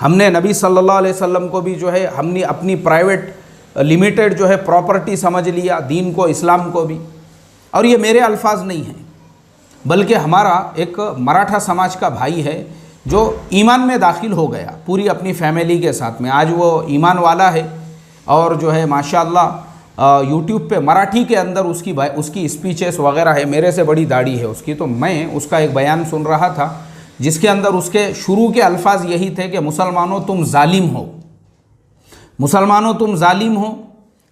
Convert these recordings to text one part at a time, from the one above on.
ہم نے نبی صلی اللہ علیہ وسلم کو بھی جو ہے ہم نے اپنی پرائیویٹ لمیٹڈ جو ہے پراپرٹی سمجھ لیا، دین کو اسلام کو بھی. اور یہ میرے الفاظ نہیں ہیں، بلکہ ہمارا ایک مراٹھا سماج کا بھائی ہے جو ایمان میں داخل ہو گیا پوری اپنی فیملی کے ساتھ میں. آج وہ ایمان والا ہے اور جو ہے ماشاءاللہ یوٹیوب پہ مراٹھی کے اندر اس کی اسپیچز وغیرہ ہے. میرے سے بڑی داڑھی ہے اس کی. تو میں اس کا ایک بیان سن رہا تھا جس کے اندر اس کے شروع کے الفاظ یہی تھے کہ مسلمانوں تم ظالم ہو، مسلمانوں تم ظالم ہو،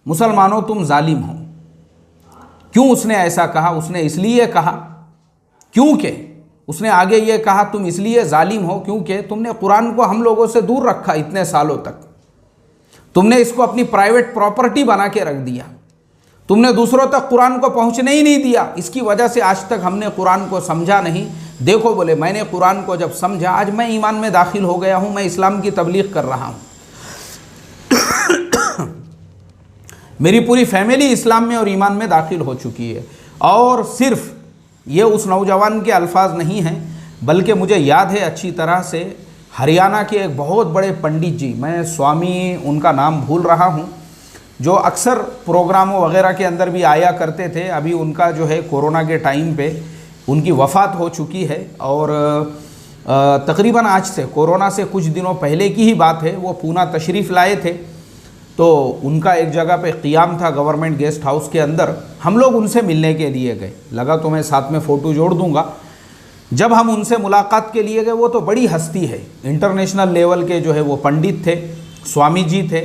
مسلمانوں تم ظالم ہو. کیوں اس نے ایسا کہا؟ اس نے اس لیے کہا کیونکہ اس نے آگے یہ کہا تم اس لیے ظالم ہو کیونکہ تم نے قرآن کو ہم لوگوں سے دور رکھا اتنے سالوں تک. تم نے اس کو اپنی پرائیویٹ پراپرٹی بنا کے رکھ دیا. تم نے دوسروں تک قرآن کو پہنچنے ہی نہیں دیا. اس کی وجہ سے آج تک ہم نے قرآن کو سمجھا نہیں. دیکھو بولے میں نے قرآن کو جب سمجھا، آج میں ایمان میں داخل ہو گیا ہوں، میں اسلام کی تبلیغ کر رہا ہوں. میری پوری فیملی اسلام میں اور ایمان میں داخل ہو چکی ہے. اور صرف یہ اس نوجوان کے الفاظ نہیں ہیں، بلکہ مجھے یاد ہے اچھی طرح سے ہریانہ کے ایک بہت بڑے پنڈت جی، میں سوامی ان کا نام بھول رہا ہوں، جو اکثر پروگراموں وغیرہ کے اندر بھی آیا کرتے تھے. ابھی ان کا جو ہے کورونا کے ٹائم پہ ان کی وفات ہو چکی ہے. اور تقریباً آج سے کورونا سے کچھ دنوں پہلے کی ہی بات ہے، وہ پونا تشریف لائے تھے. تو ان کا ایک جگہ پہ قیام تھا گورنمنٹ گیسٹ ہاؤس کے اندر. ہم لوگ ان سے ملنے کے لیے گئے. لگا تو میں ساتھ میں فوٹو جوڑ دوں گا. جب ہم ان سے ملاقات کے لیے گئے، وہ تو بڑی ہستی ہے، انٹرنیشنل لیول کے جو ہے وہ پنڈت تھے، سوامی جی تھے.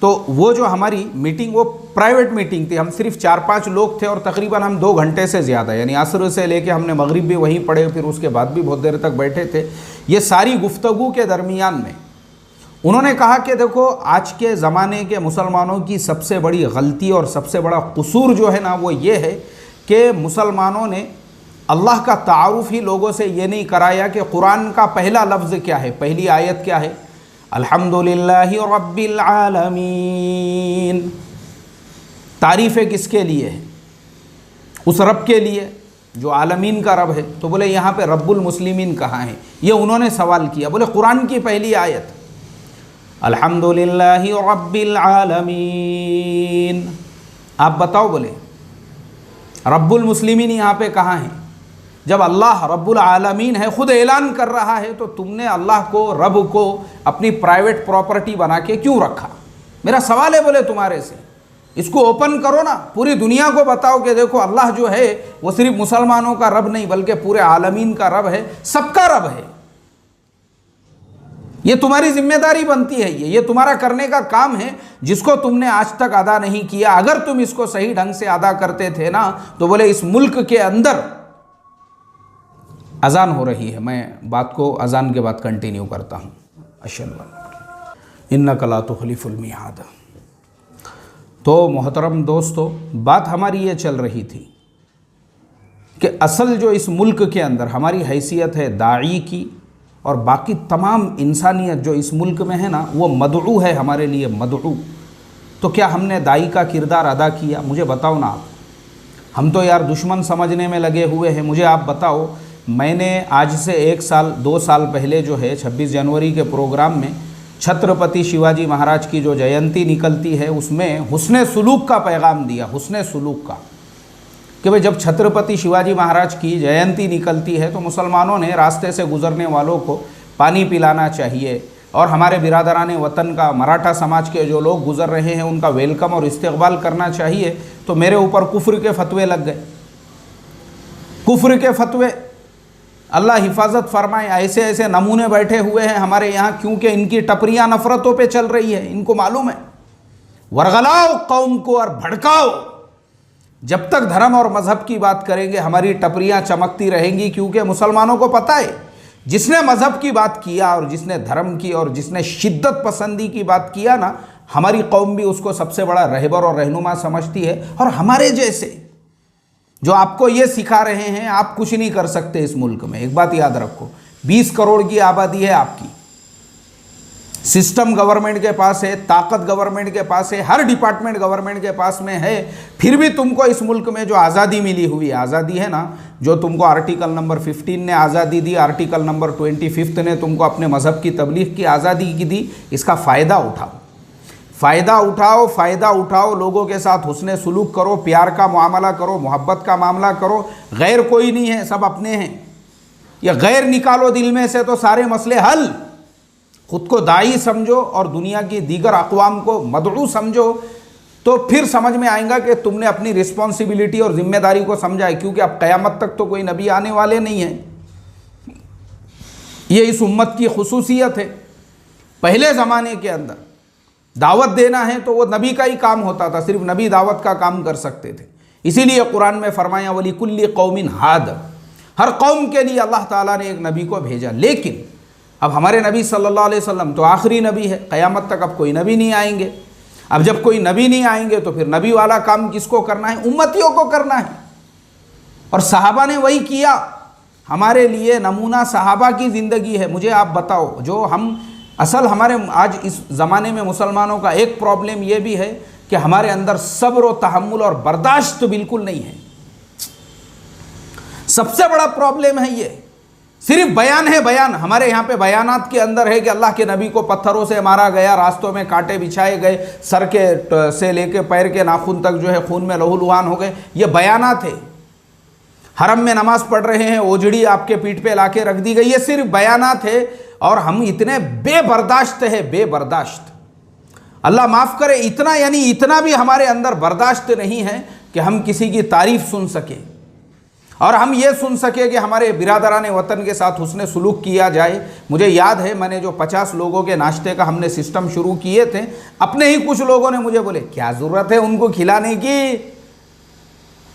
تو وہ جو ہماری میٹنگ، وہ پرائیویٹ میٹنگ تھی. ہم صرف 4-5 لوگ تھے اور تقریباً ہم 2 گھنٹے سے زیادہ، یعنی عصر سے لے کے ہم نے مغرب بھی وہیں پڑھے، پھر اس کے بعد بھی بہت دیر تک بیٹھے تھے. یہ ساری گفتگو کے درمیان میں انہوں نے کہا کہ دیکھو آج کے زمانے کے مسلمانوں کی سب سے بڑی غلطی اور سب سے بڑا قصور جو ہے نا، وہ یہ ہے کہ مسلمانوں نے اللہ کا تعارف ہی لوگوں سے یہ نہیں کرایا کہ قرآن کا پہلا لفظ کیا ہے، پہلی آیت کیا ہے، الحمدللہ رب العالمین. تعریفیں کس کے لیے ہے؟ اس رب کے لیے جو عالمین کا رب ہے. تو بولے یہاں پہ رب المسلمین کہاں ہے؟ یہ انہوں نے سوال کیا. بولے قرآن کی پہلی آیت الحمدللہ رب العالمین. آپ بتاؤ بولے رب المسلمین یہاں پہ کہاں ہے؟ جب اللہ رب العالمین ہے، خود اعلان کر رہا ہے، تو تم نے اللہ کو، رب کو اپنی پرائیویٹ پراپرٹی بنا کے کیوں رکھا؟ میرا سوال ہے بولے تمہارے سے. اس کو اوپن کرو نا، پوری دنیا کو بتاؤ کہ دیکھو اللہ جو ہے وہ صرف مسلمانوں کا رب نہیں بلکہ پورے عالمین کا رب ہے، سب کا رب ہے. یہ تمہاری ذمہ داری بنتی ہے، یہ تمہارا کرنے کا کام ہے جس کو تم نے آج تک ادا نہیں کیا. اگر تم اس کو صحیح ڈھنگ سے ادا کرتے تھے نا، تو بولے اس ملک کے اندر اذان ہو رہی ہے. میں بات کو اذان کے بعد کنٹینیو کرتا ہوں. اشہد انک لا تخلف المیعاد. تو محترم دوستو، بات ہماری یہ چل رہی تھی کہ اصل جو اس ملک کے اندر ہماری حیثیت ہے داعی کی، اور باقی تمام انسانیت جو اس ملک میں ہے نا، وہ مدعو ہے، ہمارے لیے مدعو. تو کیا ہم نے داعی کا کردار ادا کیا؟ مجھے بتاؤ نا آپ. ہم تو یار دشمن سمجھنے میں لگے ہوئے ہیں. مجھے آپ بتاؤ، میں نے آج سے 1 سال 2 سال پہلے جو ہے 26 جنوری کے پروگرام میں چھترپتی شیواجی مہاراج کی جو جینتی نکلتی ہے، اس میں حسن سلوک کا پیغام دیا. حسن سلوک کا کہ بھئی جب چھترپتی شیواجی مہاراج کی جینتی نکلتی ہے تو مسلمانوں نے راستے سے گزرنے والوں کو پانی پلانا چاہیے، اور ہمارے برادران وطن کا مراٹھا سماج کے جو لوگ گزر رہے ہیں ان کا ویلکم اور استقبال کرنا چاہیے. تو میرے اوپر کفر کے فتوے لگ گئے. کفر کے فتوے، اللہ حفاظت فرمائے. ایسے ایسے نمونے بیٹھے ہوئے ہیں ہمارے یہاں، کیونکہ ان کی ٹپریاں نفرتوں پہ چل رہی ہے. ان کو معلوم ہے، ورغلاؤ قوم کو اور بھڑکاؤ. جب تک دھرم اور مذہب کی بات کریں گے ہماری ٹپریاں چمکتی رہیں گی، کیونکہ مسلمانوں کو پتہ ہے جس نے مذہب کی بات کیا اور جس نے دھرم کی اور جس نے شدت پسندی کی بات کیا نا، ہماری قوم بھی اس کو سب سے بڑا رہبر اور رہنما سمجھتی ہے. اور ہمارے جیسے جو آپ کو یہ سکھا رہے ہیں آپ کچھ نہیں کر سکتے اس ملک میں. ایک بات یاد رکھو، 20 کروڑ کی آبادی ہے آپ کی، سسٹم گورنمنٹ کے پاس ہے، طاقت گورنمنٹ کے پاس ہے، ہر ڈپارٹمنٹ گورنمنٹ کے پاس میں ہے. پھر بھی تم کو اس ملک میں جو آزادی ملی ہوئی آزادی ہے نا، جو تم کو آرٹیکل نمبر 15 نے آزادی دی، آرٹیکل نمبر 25 نے تم کو اپنے مذہب کی تبلیغ کی آزادی کی دی، اس کا فائدہ اٹھاؤ، فائدہ اٹھاؤ، فائدہ اٹھاؤ، لوگوں کے ساتھ حسن سلوک کرو، پیار کا معاملہ کرو، محبت کا معاملہ کرو، غیر کوئی نہیں ہے، سب اپنے ہیں، یہ غیر نکالو دل میں سے تو سارے مسئلے حل۔ خود کو داعی سمجھو اور دنیا کی دیگر اقوام کو مدعو سمجھو، تو پھر سمجھ میں آئے گا کہ تم نے اپنی رسپانسبلٹی اور ذمہ داری کو سمجھا ہے، کیونکہ اب قیامت تک تو کوئی نبی آنے والے نہیں ہیں۔ یہ اس امت کی خصوصیت ہے۔ پہلے زمانے کے اندر دعوت دینا ہے تو وہ نبی کا ہی کام ہوتا تھا، صرف نبی دعوت کا کام کر سکتے تھے۔ اسی لیے قرآن میں فرمایا وَلِكُلِّ قَوْمٍ ہَادٍ، ہر قوم کے لیے اللہ تعالیٰ نے ایک نبی کو بھیجا۔ لیکن اب ہمارے نبی صلی اللہ علیہ وسلم تو آخری نبی ہے، قیامت تک اب کوئی نبی نہیں آئیں گے۔ اب جب کوئی نبی نہیں آئیں گے تو پھر نبی والا کام کس کو کرنا ہے؟ امتیوں کو کرنا ہے۔ اور صحابہ نے وہی کیا۔ ہمارے لیے نمونہ صحابہ کی زندگی ہے۔ مجھے آپ بتاؤ، جو ہم ہمارے آج اس زمانے میں مسلمانوں کا ایک پرابلم یہ بھی ہے کہ ہمارے اندر صبر و تحمل اور برداشت بالکل نہیں ہے۔ سب سے بڑا پرابلم ہے یہ، صرف بیان ہے، بیان۔ ہمارے یہاں پہ بیانات کے اندر ہے کہ اللہ کے نبی کو پتھروں سے مارا گیا، راستوں میں کانٹے بچھائے گئے، سر کے سے لے کے پیر کے ناخن تک جو ہے خون میں لہو لہان ہو گئے، یہ بیانات ہے۔ حرم میں نماز پڑھ رہے ہیں، اوجھڑی آپ کے پیٹھ پہ لا کے رکھ دی گئی، یہ صرف بیانات ہے۔ اور ہم اتنے بے برداشت ہیں، بے برداشت، اللہ معاف کرے، اتنا یعنی اتنا بھی ہمارے اندر برداشت نہیں ہے کہ ہم کسی کی تعریف سن سکیں اور ہم یہ سن سکے کہ ہمارے برادران وطن کے ساتھ حسن سلوک کیا جائے۔ مجھے یاد ہے میں نے جو 50 لوگوں کے ناشتے کا ہم نے سسٹم شروع کیے تھے، اپنے ہی کچھ لوگوں نے مجھے بولے کیا ضرورت ہے ان کو کھلانے کی،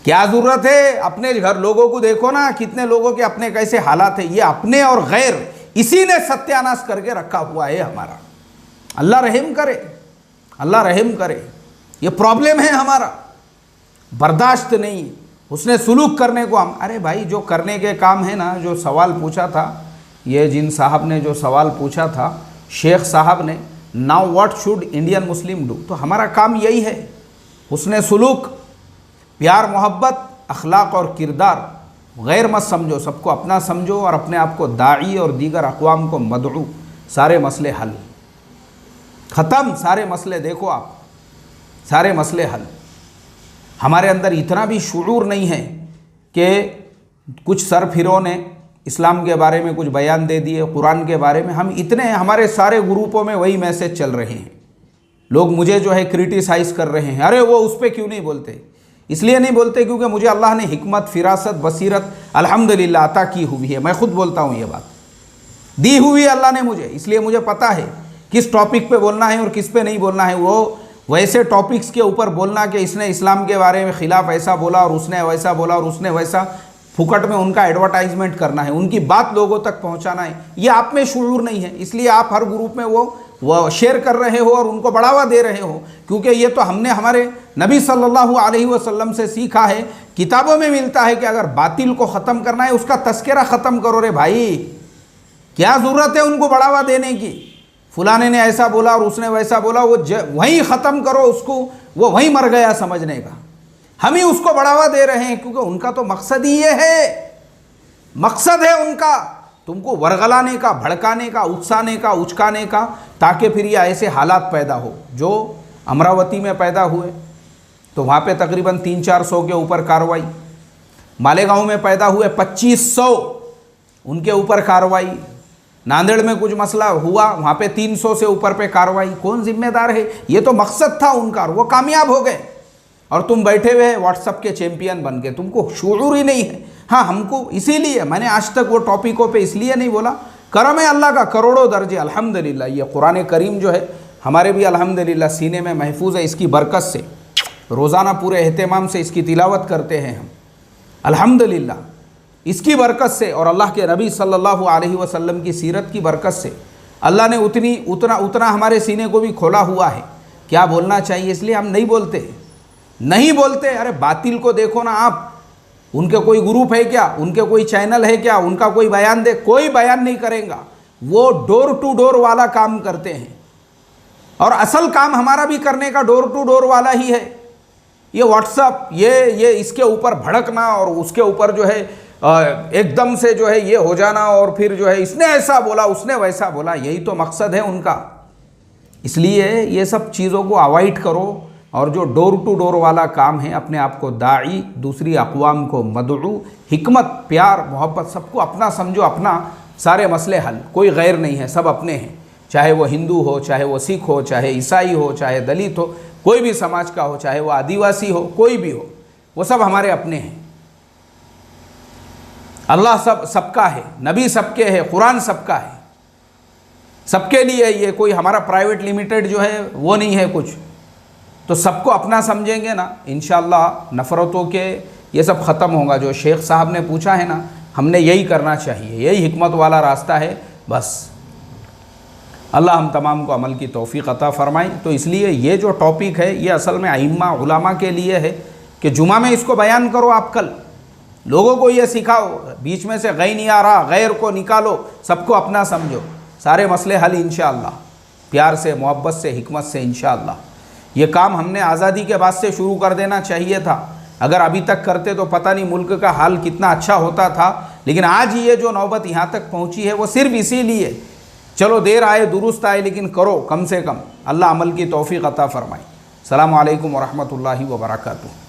کیا ضرورت ہے، اپنے گھر لوگوں کو دیکھو نا، کتنے لوگوں کے اپنے کیسے حالات ہیں۔ یہ اپنے اور غیر اسی نے ستیاناش کر کے رکھا ہوا ہے ہمارا۔ اللہ رحم کرے، اللہ رحم کرے۔ یہ پرابلم ہے ہمارا، برداشت نہیں، حسن سلوک کرنے کو ہم، ارے بھائی جو کرنے کے کام ہے نا، جو سوال پوچھا تھا، یہ جن صاحب نے جو سوال پوچھا تھا شیخ صاحب نے، now what should Indian Muslim do, تو ہمارا کام یہی ہے، حسن سلوک، پیار محبت، اخلاق اور کردار۔ غیر مت سمجھو، سب کو اپنا سمجھو اور اپنے آپ کو داعی اور دیگر اقوام کو مدعو، سارے مسئلے حل، ختم، سارے مسئلے دیکھو آپ، سارے مسئلے حل۔ ہمارے اندر اتنا بھی شعور نہیں ہے کہ کچھ سر پھروں نے اسلام کے بارے میں کچھ بیان دے دیے، قرآن کے بارے میں، ہم اتنے، ہمارے سارے گروپوں میں وہی میسج چل رہے ہیں۔ لوگ مجھے جو ہے کرٹیسائز کر رہے ہیں، ارے وہ اس پہ کیوں نہیں بولتے؟ اس لیے نہیں بولتے کیونکہ مجھے اللہ نے حکمت، فراست، بصیرت الحمدللہ عطا کی ہوئی ہے۔ میں خود بولتا ہوں یہ بات، دی ہوئی ہے اللہ نے مجھے، اس لیے مجھے پتہ ہے کس ٹاپک پہ بولنا ہے اور کس پہ نہیں بولنا ہے۔ وہ ویسے ٹاپکس کے اوپر بولنا کہ اس نے اسلام کے بارے میں خلاف ایسا بولا اور اس نے ویسا بولا اور اس نے ویسا، پھکٹ میں ان کا ایڈورٹائزمنٹ کرنا ہے، ان کی بات لوگوں تک پہنچانا ہے، یہ آپ میں شعور نہیں ہے۔ اس لیے آپ ہر گروپ میں وہ شیئر کر رہے ہو اور ان کو بڑھاوا دے رہے ہو، کیونکہ یہ تو ہم نے ہمارے نبی صلی اللہ علیہ وسلم سے سیکھا ہے۔ کتابوں میں ملتا ہے کہ اگر باطل کو ختم کرنا ہے اس کا تذکرہ ختم کرو۔ رے بھائی کیا ضرورت ہے ان کو بڑھاوا دینے کی؟ فلانے نے ایسا بولا اور اس نے ویسا بولا، وہ وہیں ختم کرو اس کو، وہ وہیں مر گیا سمجھنے کا۔ ہم ہی اس کو بڑھاوا دے رہے ہیں کیونکہ ان کا تو مقصد ہی یہ ہے، مقصد ہے ان کا تم کو ورغلانے کا، بھڑکانے کا، اکسانے کا، اچکانے کا، تاکہ پھر یہ ایسے حالات پیدا ہو جو امراوتی میں پیدا ہوئے تو وہاں پہ تقریباً 300-400 کے اوپر کارروائی، مالیگاؤں میں پیدا ہوئے 2500 ان کے اوپر کارروائی، ناندیڑ میں کچھ مسئلہ ہوا وہاں پہ 300 سے اوپر پہ کارروائی۔ کون ذمہ دار ہے؟ یہ تو مقصد تھا ان کا، وہ کامیاب ہو گئے اور تم بیٹھے ہوئے واٹس ایپ کے چیمپئن بن کے، تم کو شعور ہی نہیں ہے۔ ہاں ہم کو اسی لیے میں نے آج تک وہ ٹاپکوں پہ اس لیے نہیں بولا، کرم ہے اللہ کا کروڑوں درجے الحمدللہ۔ یہ قرآن کریم جو ہے ہمارے بھی الحمدللہ سینے میں محفوظ ہے، اس کی برکت سے روزانہ پورے اہتمام سے اس کی تلاوت کرتے ہیں ہم الحمدللہ، اس کی برکت سے اور اللہ کے نبی صلی اللہ علیہ وسلم کی سیرت کی برکت سے اللہ نے اتنا ہمارے سینے کو بھی کھولا ہوا ہے۔ کیا بولنا چاہیے، اس لیے ہم نہیں بولتے۔ ارے باطل کو دیکھو نا آپ، ان کے کوئی گروپ ہے کیا، ان کے کوئی چینل ہے کیا، ان کا کوئی بیان دے، کوئی بیان نہیں کرے گا، وہ ڈور ٹو ڈور والا کام کرتے ہیں اور اصل کام ہمارا بھی کرنے کا ڈور ٹو ڈور والا ہی ہے۔ یہ واٹس ایپ، یہ اس کے اوپر بھڑکنا اور اس کے اوپر جو ہے ایک دم سے جو ہے یہ ہو جانا اور پھر جو ہے اس نے ایسا بولا اس نے ویسا بولا، یہی تو مقصد ہے ان کا۔ اس لیے یہ سب چیزوں کو اوائڈ کرو، اور جو ڈور ٹو ڈور والا کام ہے، اپنے آپ کو داعی، دوسری اقوام کو مدعو، حکمت، پیار، محبت، سب کو اپنا سمجھو، اپنا سارے مسئلے حل، کوئی غیر نہیں ہے، سب اپنے ہیں، چاہے وہ ہندو ہو، چاہے وہ سکھ ہو، چاہے عیسائی ہو، چاہے دلت ہو، کوئی بھی سماج کا ہو، چاہے وہ آدیواسی ہو، کوئی بھی ہو، وہ سب ہمارے اپنے ہیں۔ اللہ سب کا ہے، نبی سب کے ہے، قرآن سب کا ہے، سب کے لیے، یہ کوئی ہمارا پرائیویٹ لمیٹڈ جو ہے وہ نہیں ہے کچھ۔ تو سب کو اپنا سمجھیں گے نا، انشاءاللہ نفرتوں کے یہ سب ختم ہوگا۔ جو شیخ صاحب نے پوچھا ہے نا، ہم نے یہی کرنا چاہیے، یہی حکمت والا راستہ ہے بس۔ اللہ ہم تمام کو عمل کی توفیق عطا فرمائیں۔ تو اس لیے یہ جو ٹاپک ہے یہ اصل میں ائمہ علماء کے لیے ہے کہ جمعہ میں اس کو بیان کرو، آپ کل لوگوں کو یہ سکھاؤ، بیچ میں سے غیر نہیں آ رہا، غیر کو نکالو، سب کو اپنا سمجھو، سارے مسئلے حل انشاءاللہ، پیار سے، محبت سے، حکمت سے انشاءاللہ۔ یہ کام ہم نے آزادی کے بعد سے شروع کر دینا چاہیے تھا، اگر ابھی تک کرتے تو پتہ نہیں ملک کا حال کتنا اچھا ہوتا تھا، لیکن آج یہ جو نوبت یہاں تک پہنچی ہے وہ صرف اسی لیے۔ چلو دیر آئے درست آئے، لیکن کرو کم سے کم، اللہ عمل کی توفیق عطا فرمائے۔ السلام علیکم ورحمۃ اللہ وبرکاتہ۔